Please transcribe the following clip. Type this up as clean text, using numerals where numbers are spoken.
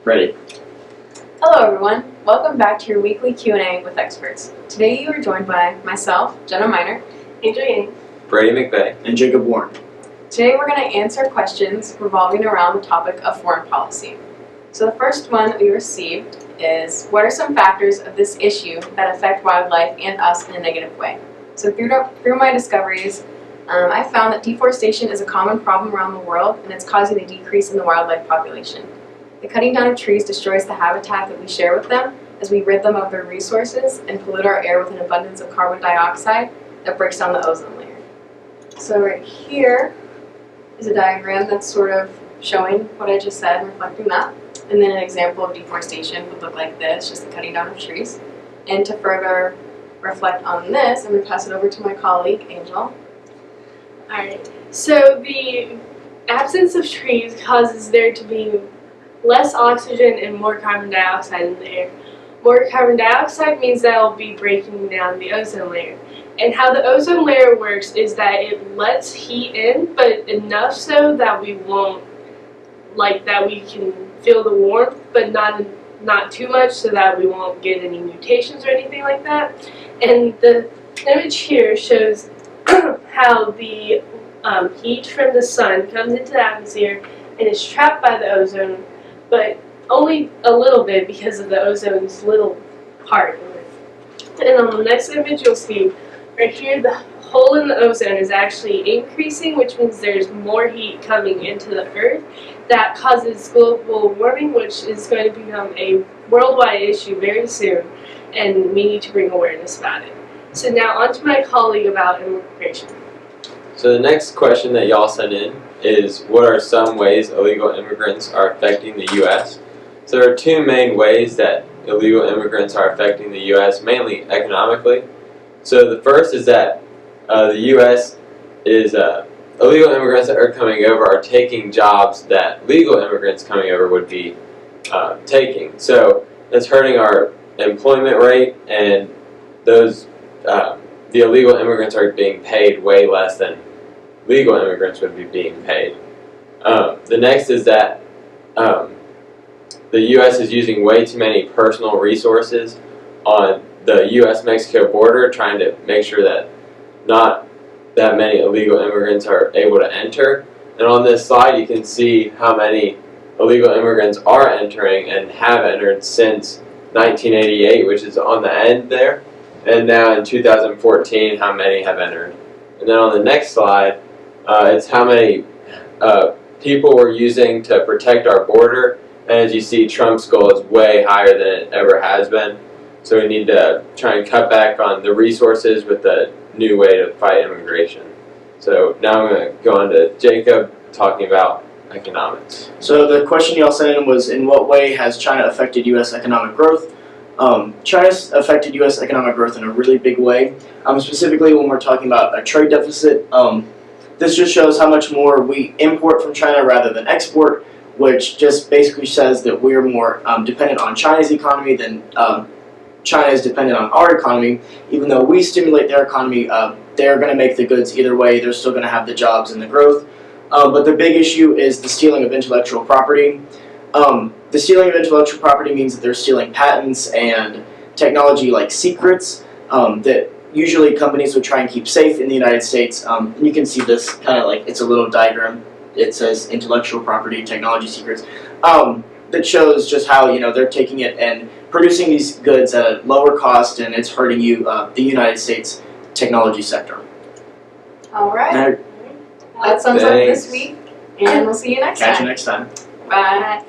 Ready. Hello everyone, welcome back to your weekly Q&A with experts. Today you are joined by myself, Jenna Miner, Angel Yang, Brady McVeigh, And Jacob Warren. Today we're going to answer questions revolving around the topic of foreign policy. So the first one that we received is, what are some factors of this issue that affect wildlife and us in a negative way? So through my discoveries, I found that deforestation is a common problem around the world, and it's causing a decrease in the wildlife population. The cutting down of trees destroys the habitat that we share with them as we rid them of their resources and pollute our air with an abundance of carbon dioxide that breaks down the ozone layer. So right here is a diagram that's sort of showing what I just said, reflecting that. And then an example of deforestation would look like this, just the cutting down of trees. And to further reflect on this, I'm going to pass it over to my colleague, Angel. Alright, so the absence of trees causes there to be less oxygen and more carbon dioxide in the air. More carbon dioxide means that it'll be breaking down the ozone layer. And how the ozone layer works is that it lets heat in, but enough so that we won't, that we can feel the warmth, but not too much so that we won't get any mutations or anything like that. And the image here shows how the heat from the sun comes into the atmosphere and is trapped by the ozone, but only a little bit because of the ozone's little part. And on the next image you'll see right here the hole in the ozone is actually increasing, which means there's more heat coming into the earth that causes global warming, which is going to become a worldwide issue very soon, and we need to bring awareness about it. So now on to my colleague about immigration. So the next question that y'all sent in is, what are some ways illegal immigrants are affecting the U.S.? So there are two main ways that illegal immigrants are affecting the U.S., mainly economically. So the first is that the U.S. is illegal immigrants that are coming over are taking jobs that legal immigrants coming over would be taking. So that's hurting our employment rate, and those the illegal immigrants are being paid way less than legal immigrants would be being paid. The next is that the U.S. is using way too many personal resources on the U.S.-Mexico border, trying to make sure that not that many illegal immigrants are able to enter. And on this slide you can see how many illegal immigrants are entering and have entered since 1988, which is on the end there, and now in 2014 how many have entered. And then on the next slide, it's how many people we're using to protect our border. And as you see, Trump's goal is way higher than it ever has been. So we need to try and cut back on the resources with a new way to fight immigration. So now I'm going to go on to Jacob talking about economics. So the question y'all sent in was, in what way has China affected U.S. economic growth? China's affected U.S. economic growth in a really big way. Specifically when we're talking about a trade deficit, this just shows how much more we import from China rather than export, which just basically says that we're more dependent on China's economy than China is dependent on our economy. Even though we stimulate their economy, they're going to make the goods either way. They're still going to have the jobs and the growth. But the big issue is the stealing of intellectual property. The stealing of intellectual property means that they're stealing patents and technology like secrets that usually companies would try and keep safe in the United States. And you can see this kind of it's a little diagram. It says intellectual property, technology secrets, that shows just how they're taking it and producing these goods at a lower cost, and it's hurting the United States technology sector. All right. That sums up this week, and we'll see you next time. Catch you next time. Bye.